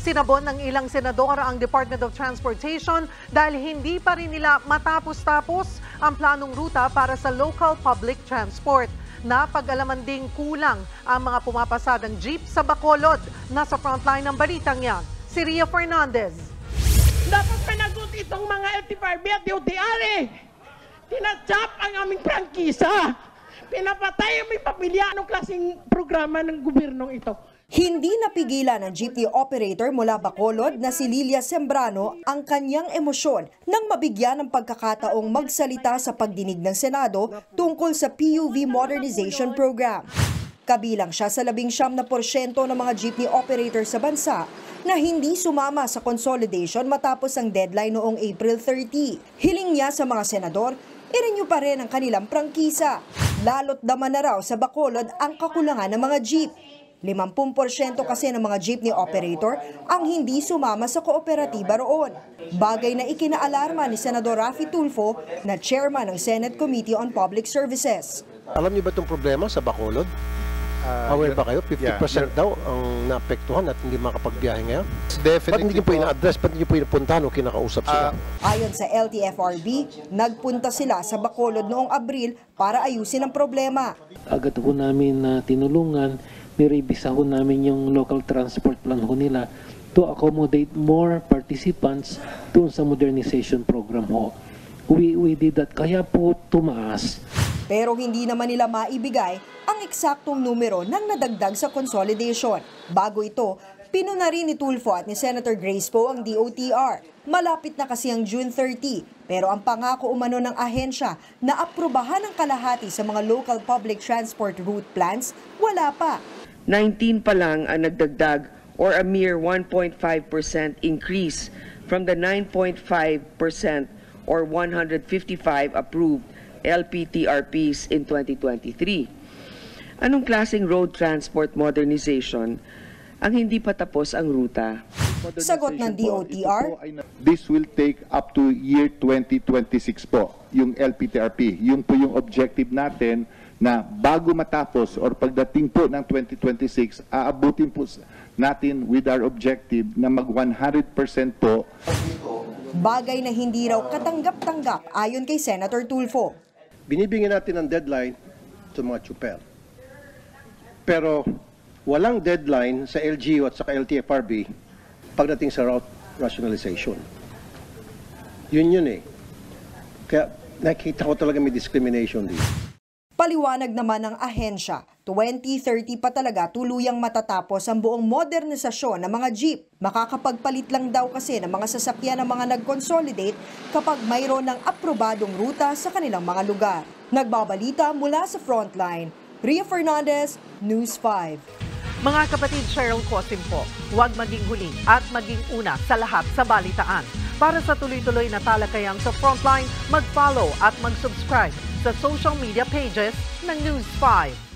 Sinabon ng ilang senador ang Department of Transportation dahil hindi pa rin nila matapos-tapos ang planong ruta para sa local public transport. Napag-alaman ding kulang ang mga pumapasadang jeep sa Bacolod. Nasa frontline ng balitang yan, si Ria Fernandez. Dapat managot itong mga LTFRB at DOTR eh. Tinatchap ang aming prangkisa. Pinapatay ang may pamilya. Anong klaseng programa ng gobyernong ito? Hindi napigilan ng jeepney operator mula Bacolod na si Lilia Sembrano ang kanyang emosyon nang mabigyan ng pagkakataong magsalita sa pagdinig ng Senado tungkol sa PUV Modernization Program. Kabilang siya sa 19% ng mga jeepney operator sa bansa na hindi sumama sa consolidation matapos ang deadline noong April 30. Hiling niya sa mga senador, i-renew pa rin ang kanilang prangkisa. Lalo't daman na raw sa Bacolod ang kakulangan ng mga jeep. 50% kasi ng mga jeepney operator ang hindi sumama sa kooperatiba roon. Bagay na ikinaalarma ni Senador Raffy Tulfo na chairman ng Senate Committee on Public Services. Alam niyo ba itong problema sa Bacolod? Aware ba kayo? 50% daw ang naapektuhan at hindi makapagbiyahe ngayon? Ba't hindi niyo po ina-address? Ba't hindi niyo po inapuntahan o kinakausap sila? Ayon sa LTFRB, nagpunta sila sa Bacolod noong Abril para ayusin ang problema. Agad ho namin tinulungan, nirevisa ho namin yung local transport plan ho nila to accommodate more participants doon sa modernization program ho. We did that, kaya po tumaas. Pero hindi naman nila maibigay ang eksaktong numero ng nadagdag sa consolidation. Bago ito, pinuna rin ni Tulfo at ni Senator Grace Poe ang DOTR. Malapit na kasi ang June 30, pero ang pangako umano ng ahensya na aprubahan ang kalahati sa mga local public transport route plans, wala pa. 19 pa lang ang nagdagdag or a mere 1.5% increase from the 9.5% or 155 approved LPTRPs in 2023. Anong klaseng road transport modernization ang hindi pa tapos ang ruta? Sagot ng DOTR, this will take up to year 2026 po, yung LPTRP. Yung po yung objective natin na bago matapos or pagdating po ng 2026, aabutin po natin with our objective na mag 100% po. Bagay na hindi raw katanggap-tanggap ayon kay Senator Tulfo. Binibigyan natin ng deadline sa mga tsuper. Pero walang deadline sa LGU at sa LTFRB pagdating sa route rationalization. Yun eh. Kaya nakita ko talaga may discrimination dito. Paliwanag naman ng ahensya, 2030 pa talaga tuluyang matatapos ang buong modernisasyon ng mga jeep. Makakapagpalit lang daw kasi ng mga sasakyan ng mga nag-consolidate kapag mayroon ng aprobadong ruta sa kanilang mga lugar. Nagbabalita mula sa Frontline, Ria Fernandez, News 5. Mga kapatid, Cheryl Cosim po, huwag maging huli at maging una sa lahat sa balitaan. Para sa tuloy-tuloy na talakayan sa Frontline, mag-follow at mag-subscribe sa social media pages ng News 5.